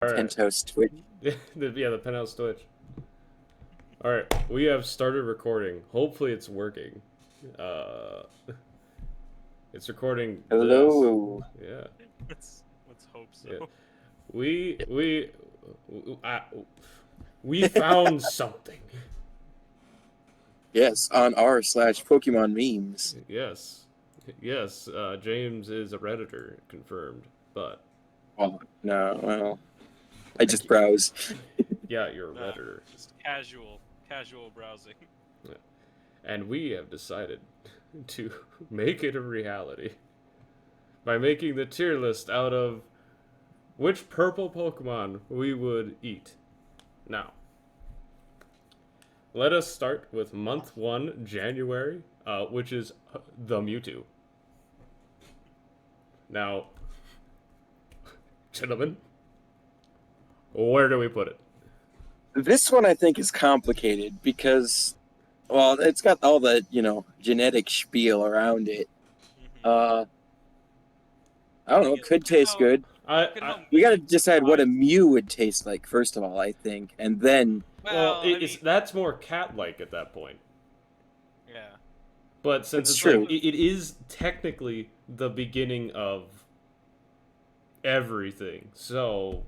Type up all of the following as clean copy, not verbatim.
Alright. Penthouse Twitch. Yeah, the Penthouse Twitch. Alright, we have started recording. Hopefully it's working. Uh, it's recording this. Hello. Yeah. Let's hope so. Yeah. We I, we found something. Yes, on r/Pokemon memes. Yes. Yes, James is a Redditor, confirmed. But Well, no, well, I just browse. yeah, you're a Redditor. Just casual browsing. Yeah. And we have decided to make it a reality by making the tier list out of which purple Pokemon we would eat. Now, let us start with month 1, January, which is the Mewtwo. Now, gentlemen, where do we put it? This one I think is complicated because, well, it's got all the, genetic spiel around it. I don't know, it could taste good. We gotta decide what a Mew would taste like, first of all, I think, and then... Well, that's more cat-like at that point. Yeah. But since It's it's true. like, it is technically the beginning of everything, so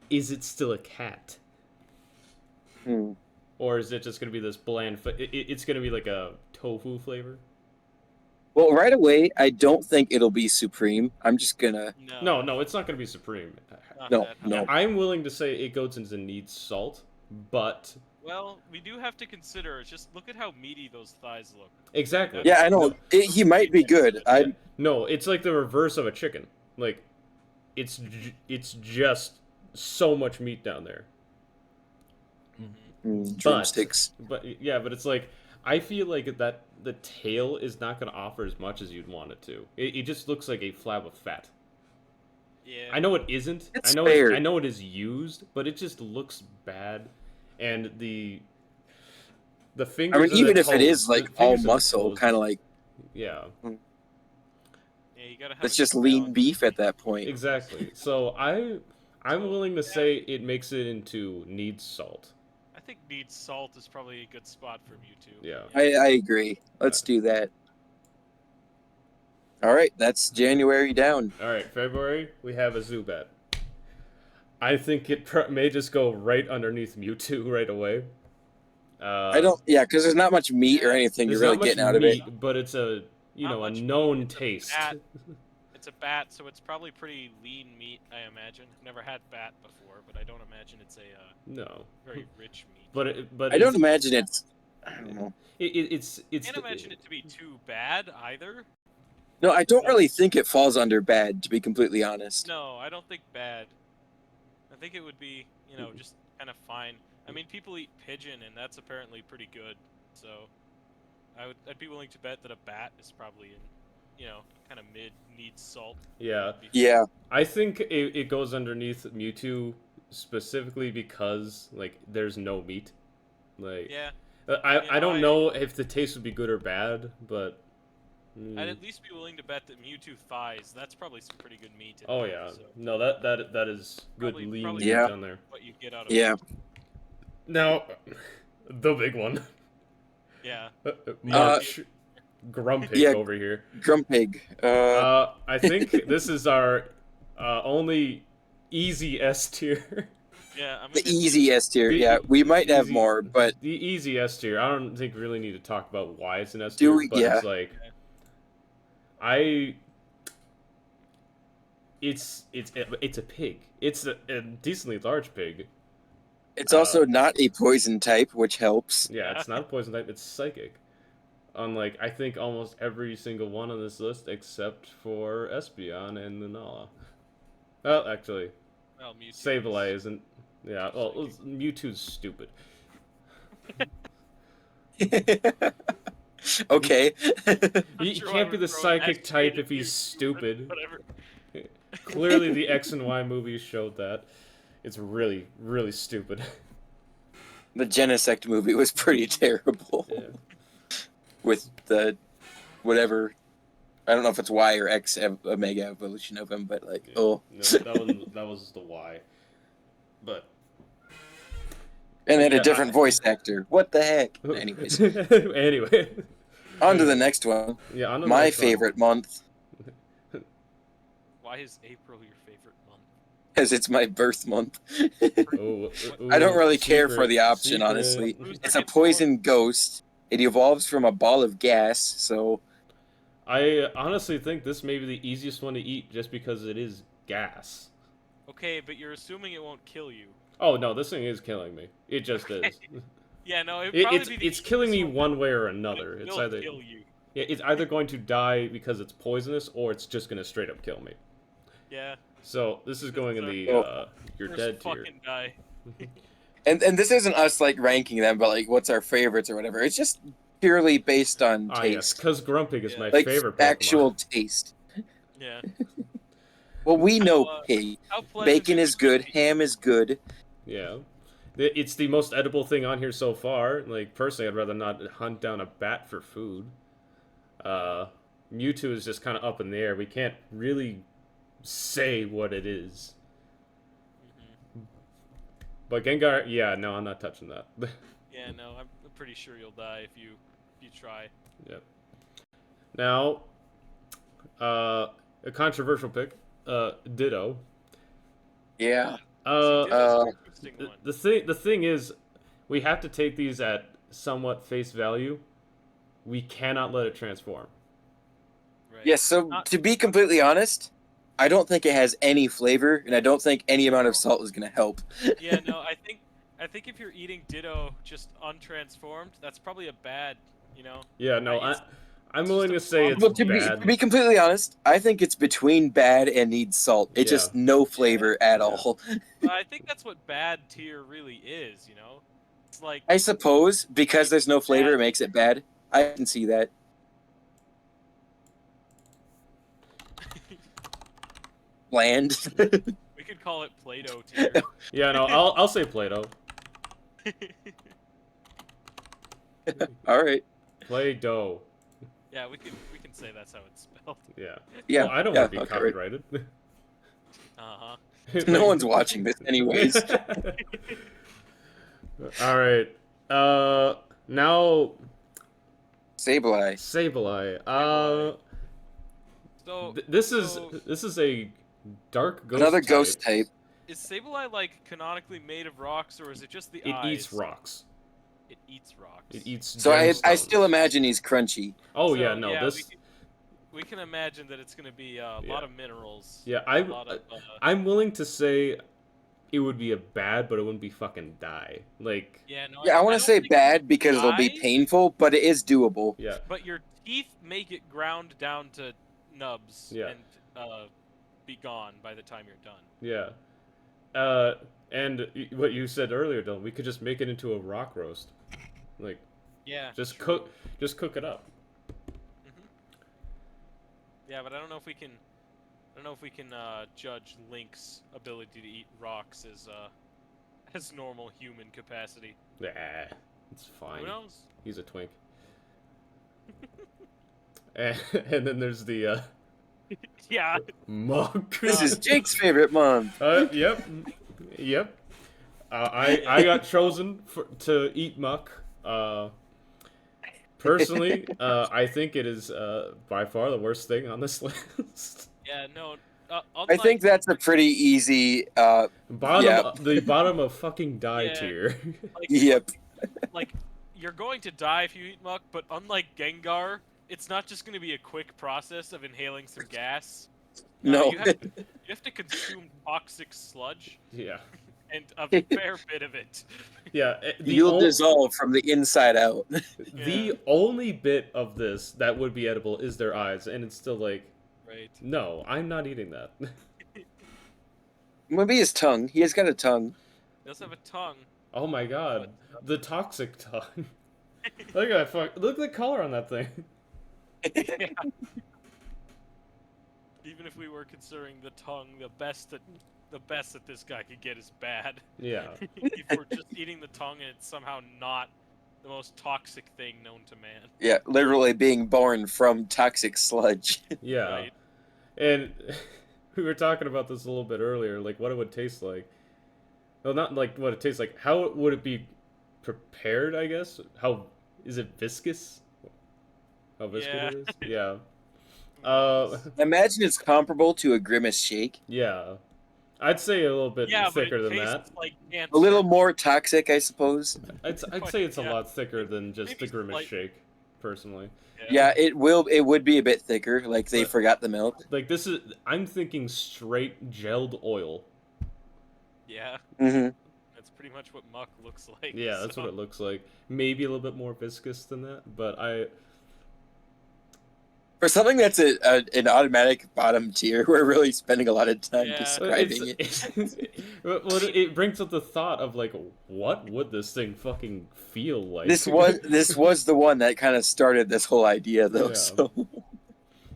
is it still a cat? Or is it just going to be this bland... it's going to be like a tofu flavor? Well, right away, I don't think it'll be Supreme. I'm just gonna... No, it's not going to be Supreme. No. I'm willing to say it goes into needs salt, but... Well, we do have to consider, just look at how meaty those thighs look. Exactly. Yeah, I know. No. He might be good. No, it's like the reverse of a chicken. Like, it's just so much meat down there. Drumsticks. But it's like, I feel like that the tail is not going to offer as much as you'd want it to. It just looks like a flab of fat. Yeah. I know it isn't. It's I fair. know it is used, but it just looks bad. And the fingers. I mean, even if it is like all fingers muscle, kind of like yeah. Yeah, you gotta have it's just lean beef at that point. Exactly. So I'm willing to say it makes it into needs salt. I think needs salt is probably a good spot for Mewtwo. Yeah. I agree. Let's do that. All right, that's January down. All right, February we have a Zubat. I think it may just go right underneath Mewtwo right away. I don't. Yeah, because there's not much meat or anything you're really getting out of it. But it's a a known taste. It's a bat, so it's probably pretty lean meat, I imagine. Never had bat before, but I don't imagine it's a very rich meat. But I don't imagine it's. I don't know. It's. Can't imagine it to be too bad either. No, I don't really think it falls under bad, to be completely honest. No, I don't think bad. I think it would be, just kind of fine. I mean, people eat pigeon, and that's apparently pretty good. So, I'd be willing to bet that a bat is probably in, kind of needs salt. Yeah. Yeah. I think it goes underneath Mewtwo specifically because like there's no meat. Like yeah. I don't know if the taste would be good or bad, but I'd at least be willing to bet that Mewtwo thighs, that's probably some pretty good meat in oh there, yeah. so. No, that is good lean meat yeah. down there. What you get out of Yeah. it. Now, the big one. Yeah. March Grumpig over here. Grumpig. I think this is our only easy S tier. Yeah, I mean, The easy S tier. Yeah, we might have more, but the easy S tier. I don't think we really need to talk about why it's an S Do tier, we? but Yeah. it's like it's a pig. It's a decently large pig. it's also not a poison type, which helps. Yeah, it's not a poison type. It's psychic. Unlike I think almost every single one on this list except for Espeon and Lunala. Well, actually, well, Mewtwo Sableye isn't. Yeah, well, Mewtwo's stupid. Okay. He can't be the psychic type if he's stupid. Whatever. Clearly, the X and Y movies showed that. It's really, really stupid. The Genesect movie was pretty terrible. Yeah. With the whatever I don't know if it's Y or X Omega evolution of him, but like, Yeah. oh. No, that was the Y. But And then yeah, a different voice actor. What the heck? I- Anyways, anyway. on to the next one. Yeah, on to the My next one. favorite month, Why is April your favorite month? because it's my birth month. Ooh, I don't ooh, really care for secret, the option, secret. honestly. Who's It's the a kid poison ghost. It evolves from a ball of gas, so I honestly think this may be the easiest one to eat just because it is gas. Okay, but you're assuming it won't kill you. Oh no, this thing is killing me. It just is. Yeah, no, it'd probably It's be the it's killing me easiest one way or but another. it It's will either kill you. yeah, it's either going to die because it's poisonous or it's just gonna straight up kill me. Yeah. So this is going in the you're First dead tier. fucking die. and this isn't us like ranking them, but like what's our favorites or whatever. It's just purely based on Ah yes, taste, because Grumpig is Yeah. my like favorite Pokemon. actual taste. Yeah. Well, we know How, pig. How pleasant Bacon it is would good. be- Ham is good. Yeah. It's the most edible thing on here so far. Like, personally, I'd rather not hunt down a bat for food. Mewtwo is just kind of up in the air. We can't really say what it is. Mhm. But Gengar, yeah, no, I'm not touching that. Yeah, no, I'm pretty sure you'll die if you try. Yep. Now, a controversial pick, Ditto. Yeah. See, Ditto's an interesting one. The thing is, we have to take these at somewhat face value. We cannot let it transform. Right. Yes. So to be completely honest, I don't think it has any flavor, and I don't think any amount of salt is gonna help. Yeah, no, I think if you're eating Ditto just untransformed, that's probably a bad, you know. Yeah, no, It's- I'm it's willing to just a say it's Well, bad. to be completely honest, I think it's between bad and needs salt. It's Yeah. just no flavor at Yeah. all. But I think that's what bad tier really is, you know. It's like I suppose because there's no flavor, Bad. it makes it bad. I can see that. Bland. we could call it Play-Doh tier. Yeah, no, I'll say Play-Doh. All right. Play-Doh. Yeah, we can say that's how it's spelled. Yeah. Yeah. Well, I don't yeah, want to be okay, right. copyrighted. Uh-huh. No one's watching this anyways. All right. Now Sableye. Sableye. So This so is a dark ghost. Another ghost type. is Sableye like canonically made of rocks, or is it just the It eyes? eats rocks. It eats rocks. It eats. So I gemstones. still imagine he's crunchy. Oh So, yeah, no, yeah, this. we can imagine that it's going to be a lot of minerals. Yeah, a lot of, I'm willing to say it would be a bad, but it wouldn't be fucking die. Like. yeah, no, Yeah, I want don't to say think bad because it'll be die, painful, but it is doable. Yeah. But your teeth make it ground down to nubs Yeah. and be gone by the time you're done. Yeah. And what you said earlier, Dylan, we could just make it into a rock roast. Like, Yeah. just true. cook it up. Mhm. Yeah, but I don't know if we can. I don't know if we can judge Link's ability to eat rocks as normal human capacity. Yeah, it's fine. Who knows? He's a twink. and then there's the Yeah. Muck. This is Jake's favorite month. Yep. Yep. I got chosen to eat Muck. Personally, I think it is by far the worst thing on this list. Yeah. No. I think that's a pretty easy. The bottom of fucking die Yeah. tier. like, Yep. like you're going to die if you eat Muck, but unlike Gengar, it's not just going to be a quick process of inhaling some gas. No. You have to consume toxic sludge, Yeah. and a fair bit of it. Yeah. You'll dissolve from the inside out. The only bit of this that would be edible is their eyes, and it's still like, Right. no, I'm not eating that. Maybe his tongue. He has got a tongue. They also have a tongue. Oh my god, the toxic tongue. Look at that look at the color on that thing. Yeah. Even if we were considering the tongue the best that this guy could get is bad. Yeah. If we're just eating the tongue and it's somehow not the most toxic thing known to man. Yeah, literally being born from toxic sludge. Yeah. Right. And we were talking about this a little bit earlier, like what it would taste like. Well, not like what it tastes like. How would it be prepared, I guess? How is it viscous? How viscous Yeah. it is? Yeah. Imagine it's comparable to a Grimace shake. Yeah. I'd say a little bit Yeah, but thicker it than tastes that. like cancer. A little more toxic, I suppose. I'd say it's a Yeah. lot thicker than just Maybe the Grimace slight- shake, personally. Yeah, it would be a bit thicker, like they But- forgot the milk. Like I'm thinking straight gelled oil. Yeah. Hmm That's pretty much what muck looks like. Yeah, that's so. what it looks like. Maybe a little bit more viscous than that, but For something that's an automatic bottom tier, we're really spending a lot of time Yeah. describing it. It brings up the thought of like, what would this thing fucking feel like? This was the one that kind of started this whole idea, though. Yeah. So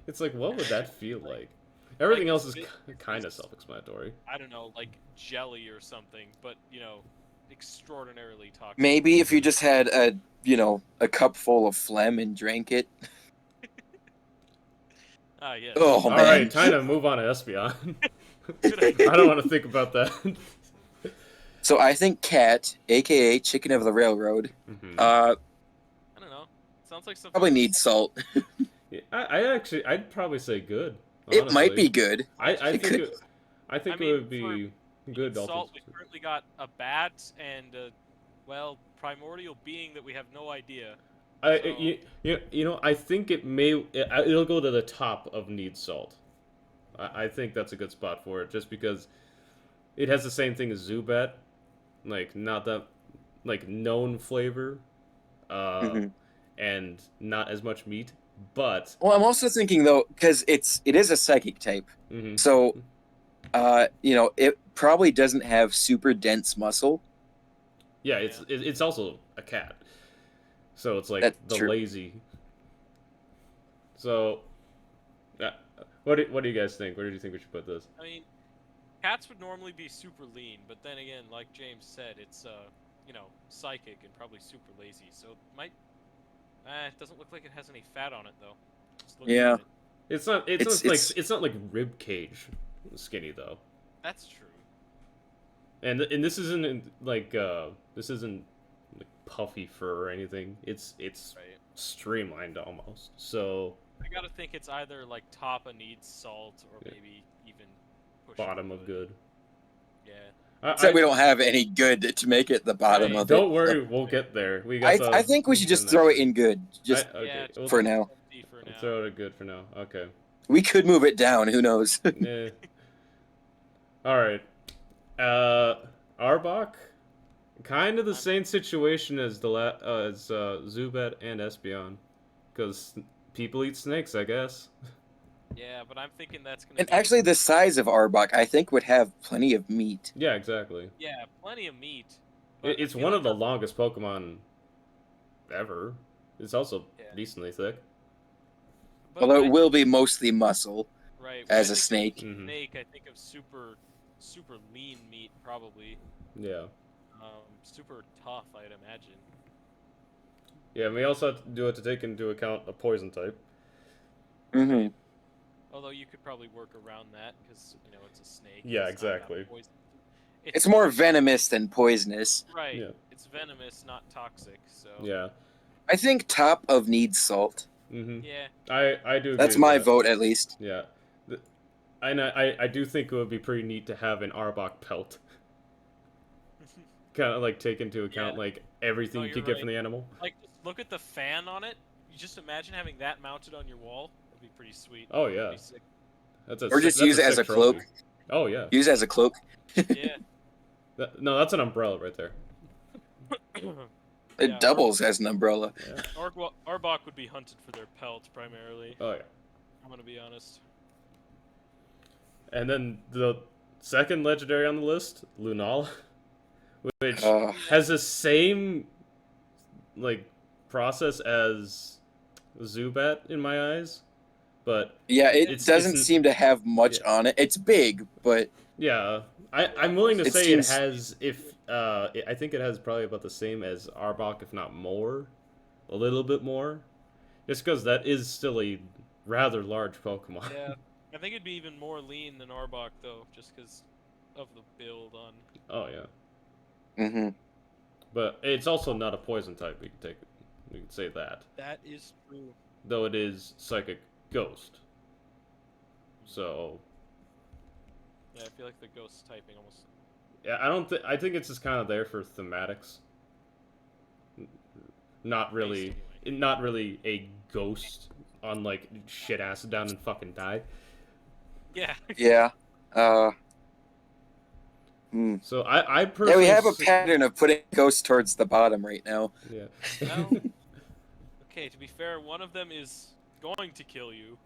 It's like, what would that feel like? Everything else is it- kind of it's- self-explanatory. I don't know, like jelly or something, but extraordinarily toxic. maybe if you just had a cup full of phlegm and drank it. Ah, yes. Oh All man. right, time to move on to Espeon. Good I idea. don't want to think about that. So I think Cat, aka Chicken of the Railroad, Mhm. I don't know. Sounds like something. probably needs salt. Yeah, I'd probably say good. It might honestly. be good. I It think could- I think I mean, it would be good. Salt. Also. We've currently got a bat and a, primordial being that we have no idea. I So- you know I think it'll go to the top of needs salt. I think that's a good spot for it, just because it has the same thing as Zubat, like not that like known flavor, Mhm. and not as much meat, but Well, I'm also thinking though, because it is a psychic type, mhm. so it probably doesn't have super dense muscle. Yeah, it's also a cat, so it's like That's the true. lazy. So, what do you guys think? Where do you think we should put this? I mean, cats would normally be super lean, but then again, like James said, it's psychic and probably super lazy. So it might. It doesn't look like it has any fat on it though. Just looking Yeah. at it. It's not. It's not like rib cage skinny though. That's true. And this isn't like puffy fur or anything. It's Right. streamlined almost. So I gotta think it's either like top of needs salt or Yeah. maybe even push bottom of good. Yeah. Except we don't have any good to make it the bottom Right. of it. Don't worry, we'll get there. We got. I think we should just throw it in good, just Okay, Yeah, we'll for now. D for now. throw it good for now. Okay. We could move it down. Who knows? Yeah. All right. Arbok, kind of the same situation as Zubat and Espeon, because people eat snakes, I guess. Yeah, but I'm thinking that's gonna. And be, actually, the size of Arbok, I think, would have plenty of meat. Yeah, exactly. Yeah, plenty of meat. but I It's feel one like of the that's- longest Pokemon ever. It's also Yeah. decently thick. but Although when it I- will be mostly muscle right, when as I a think of snake. Mhm. Snake, I think of super lean meat probably. Yeah. Super tough, I'd imagine. Yeah, and we also have to take into account a poison type. Hmm Although you could probably work around that because it's a snake. Yeah, it's not that exactly. poison. It's more venomous than poisonous. right. Yeah. It's venomous, not toxic. So Yeah. I think top of needs salt. Mm-hmm. yeah, I do. Agree That's with my that. vote, at least. Yeah. I do think it would be pretty neat to have an Arbok pelt. Kind of like take into account Yeah. like everything No, you you're could get right. from the animal. like just look at the fan on it. You just imagine having that mounted on your wall. That'd be pretty sweet. Oh yeah, Pretty sick. that's a Or just that's use it as sick a cloak. trophy. Oh yeah, Use it as a cloak. Yeah. no, that's an umbrella right there. It Yeah, doubles as an umbrella. Yeah. Arbok would be hunted for their pelt primarily. Oh yeah. I'm gonna be honest. And then the second legendary on the list, Lunala, which Uh, has the same like process as Zubat in my eyes, but yeah, it It's- doesn't it's- seem to have much yeah. on it. It's big, but yeah, I'm willing to It say seems- it has I think it has probably about the same as Arbok, if not more, a little bit more, just because that is still a rather large Pokemon. Yeah, I think it'd be even more lean than Arbok though, just because of the build on. Oh yeah, Mm-hmm. but it's also not a poison type. We could say that, That is true. though it is Psychic Ghost. So Yeah, I feel like the ghost typing almost. yeah, I don't think I think it's just kind of there for thematics. Not really, Anyway. not really a ghost on like shit acid down and fucking die. Yeah. Yeah. Hmm. So I Yeah, personally we have a pattern of putting ghosts towards the bottom right now. Yeah. Well, okay, to be fair, one of them is going to kill you.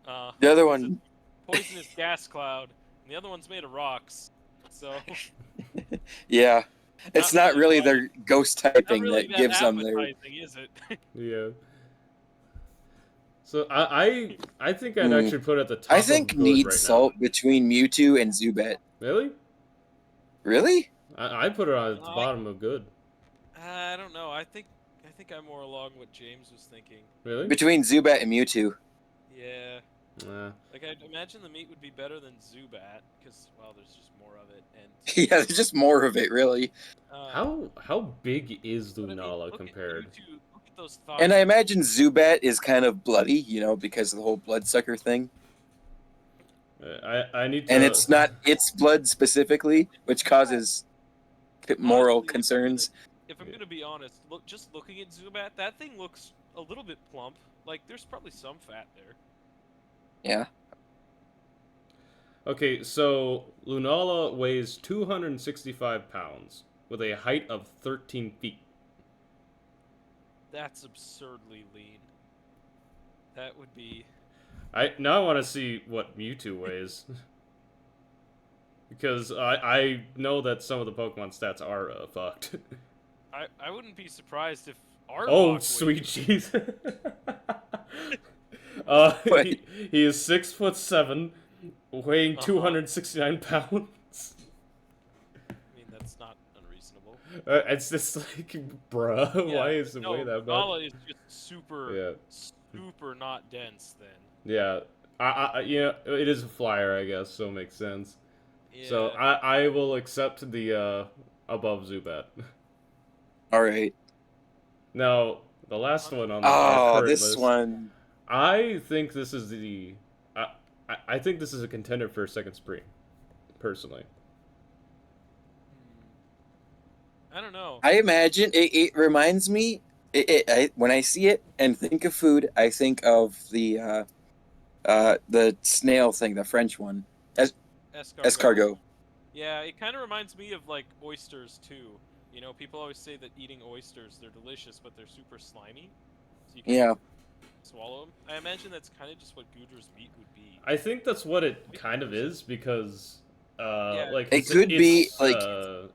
The other It's a one, poisonous gas cloud, and the other one's made of rocks. So yeah, it's not really well, their ghost not typing really that gives them their. appetizing, is it? Yeah. So I think I'd Hmm. actually put it at the top. I think of good need right salt between Mewtwo and Zubat. Now. Really? Really? I put it on at the No, bottom of good. I don't know. I think I'm more along what James was thinking. Really? Between Zubat and Mewtwo. Yeah. Nah. Like, I'd imagine the meat would be better than Zubat, because, well, there's just more of it, and... Yeah, there's just more of it, really. How big is but I mean, Lunala look compared? At Mewtwo, look at those thighs. And I imagine Zubat is kind of bloody, you know, because of the whole bloodsucker thing. I need to. And it's not its blood specifically, which causes moral Honestly, concerns. If I'm gonna be honest, just looking at Zubat, that thing looks a little bit plump. Like, there's probably some fat there. Yeah. Okay, so Lunala weighs 265 pounds with a height of 13 feet. That's absurdly lean. That would be... Now I want to see what Mewtwo weighs. Because I know that some of the Pokemon stats are fucked. I wouldn't be surprised if Arbok Oh, weighed- sweet Jesus. Wait. He is 6'7", weighing Uh-huh. 269 pounds. I mean, that's not unreasonable. It's just like, bruh, why is it weigh that much? Nala is just super, Yeah, super not dense then. yeah. Yeah, it is a flyer, I guess, so it makes sense. Yeah. So I will accept the above Zubat. All right. Now the last one on the Oh, current this list, one. I think this is I think this is a contender for a second Supreme, personally. I don't know. I imagine it reminds me. When I see it and think of food, I think of the snail thing, the French one, escargot. Yeah, it kind of reminds me of like oysters too. You know, people always say that eating oysters, they're delicious, but they're super slimy. So you can Yeah. swallow them. I imagine that's kind of just what Goodra's meat would be. I think that's what it kind of is because, like It could be, like-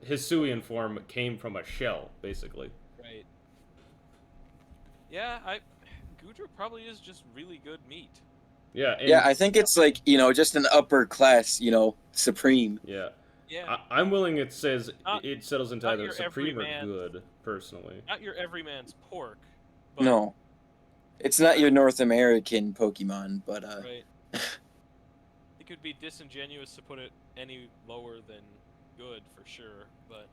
his Hisuian form came from a shell, basically. Right. Yeah, Goodra probably is just really good meat. Yeah. And, Yeah, I think it's like, you know, just an upper class, you know, supreme. yeah. Yeah, I'm willing. It says Not- it settles into not either your Supreme or everyman. good, personally. not your everyman's pork. But, No. It's not your North American Pokemon, but Right. It could be disingenuous to put it any lower than good for sure, but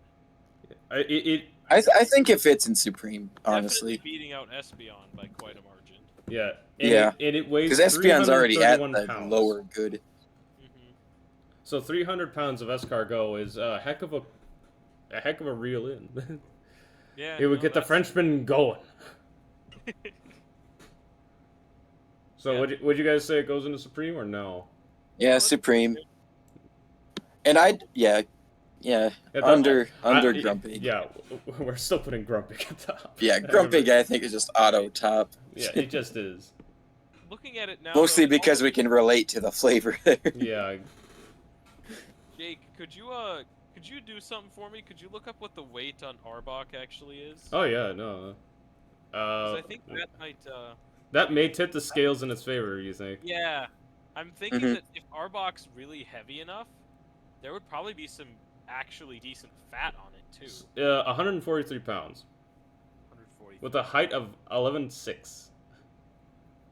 I think it fits in Supreme, honestly. definitely beating out Espeon by quite a margin. yeah. Yeah. And it weighs Because Espeon's already at 331 the pounds. lower good. Hmm. So 300 pounds of escargot is a heck of a reel in. Yeah, It would no, get the that's- Frenchman going. So Yeah. would you guys say it goes into Supreme or no? Yeah, Supreme. And yeah, Yeah, under I- Grumpig. Yeah, we're still putting Grumpig at top. Yeah, Grumpig I think is just auto top. Yeah, it just is. Looking at it now, Mostly though, because we can relate to the flavor there. Yeah, Jake, could you do something for me? Could you look up what the weight on Arbok actually is? oh yeah, no. 'Cause I think that might. That may tip the scales in its favor, you think? Yeah, I'm thinking Mhm. that if Arbok's really heavy enough, there would probably be some actually decent fat on it too. 143 pounds 140. with a height of 11.6.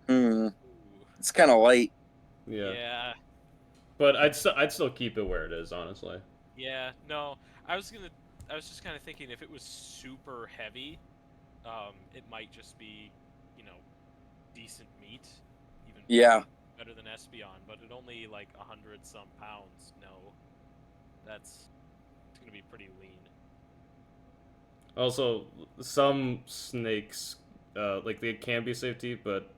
Hmm. Ooh. It's kind of light. Yeah. Yeah. But I'd still keep it where it is, honestly. Yeah. No, I was just kind of thinking if it was super heavy, it might just be, you know, decent meat, even Yeah. better than Espeon. But at only like 100-some pounds, no, it's gonna be pretty lean. Also, some snakes, like they can be safe to eat, but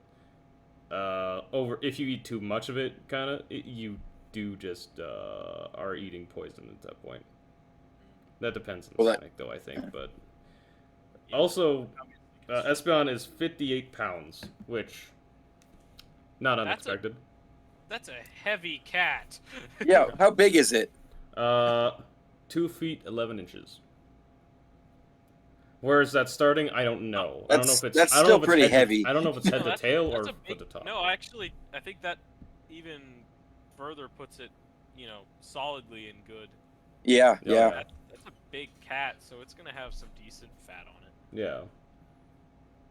over if you eat too much of it, kind of, you do just are eating poison at that point. That depends on the Well, snake, though, I think. But Yeah, also, obviously, Espeon is 58 pounds, which not That's a- unexpected. that's a heavy cat. Yeah. How big is it? 2 feet 11 inches. Where is that starting? I don't know. I don't know if it's. That's I don't still know if it's pretty head heavy. To, I don't know if it's head to that's- tail or that's a foot big, to top. No, actually, I think that even further puts it, solidly in good. Yeah. Yeah, Yeah. okay. That's a big cat, so it's gonna have some decent fat on it. Yeah.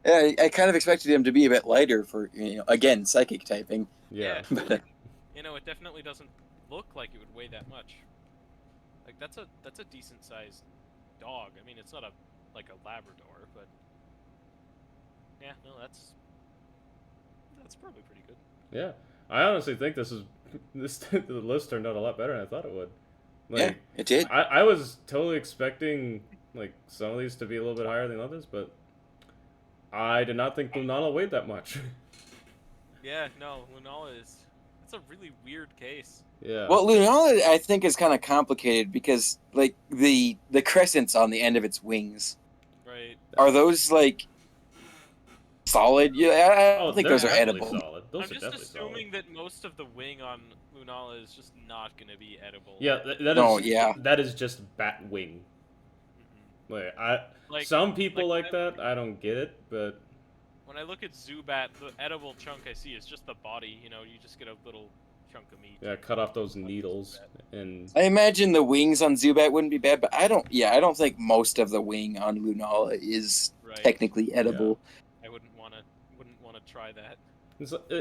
Yeah. I kind of expected him to be a bit lighter for again psychic typing. Yeah. But It definitely doesn't look like it would weigh that much. Like that's a decent sized dog. I mean, it's not like a Labrador, but yeah, no, that's probably pretty good. Yeah. I honestly think this the list turned out a lot better than I thought it would. yeah, Like, it did. I was totally expecting like some of these to be a little bit higher than others, but I did not think Lunala weighed that much. Yeah, no, Lunala is. It's a really weird case. Yeah. Well, Lunala, I think, is kind of complicated because, like, the crescents on the end of its wings Right. are those like solid? Yeah, I don't think they're those are definitely edible. solid. Those I'm are just definitely assuming solid. that most of the wing on Lunala is just not going to be edible. Yeah, No, yeah. that is just bat wing. Mhm. Like some people like that. I don't get it, but When I look at Zubat, the edible chunk I see is just the body. You just get a little chunk of meat. yeah, cut off those needles and I imagine the wings on Zubat wouldn't be bad, but I don't. Yeah, I don't think most of the wing on Lunala is Right. technically edible. I wouldn't want to try that.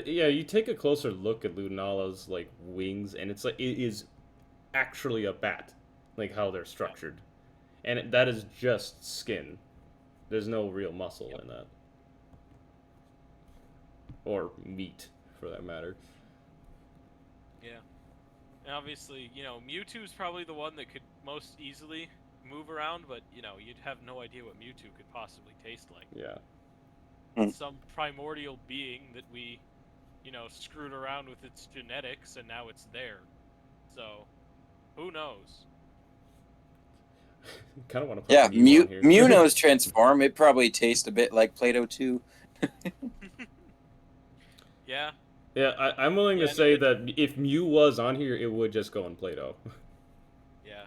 yeah, you take a closer look at Lunala's like wings, and it's like it is actually a bat, like how they're structured, and that is just skin. There's no real muscle in that, or meat, for that matter. Yeah. And obviously, Mewtwo's probably the one that could most easily move around, but you'd have no idea what Mewtwo could possibly taste like. Yeah. Some primordial being that we, screwed around with its genetics, and now it's there. So, who knows? Kind of want to put Yeah, Mew on here. Mew knows transform. It probably tastes a bit like Play-Doh too. Yeah. Yeah, I'm willing to say that if Mew was on here, it would just go in Play-Doh. Yeah.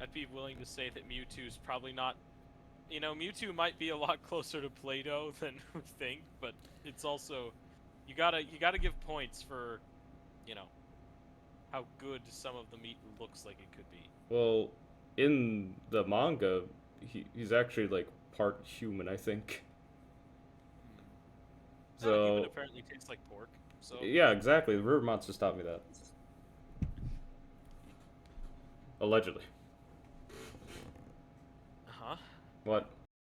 I'd be willing to say that Mewtwo's probably not. Mewtwo might be a lot closer to Play-Doh than we think, but it's also you gotta give points for, how good some of the meat looks like it could be. Well, in the manga, he's actually like part human, I think. So Human apparently tastes like pork. So yeah, exactly. The river monsters taught me that. Allegedly. Huh? What?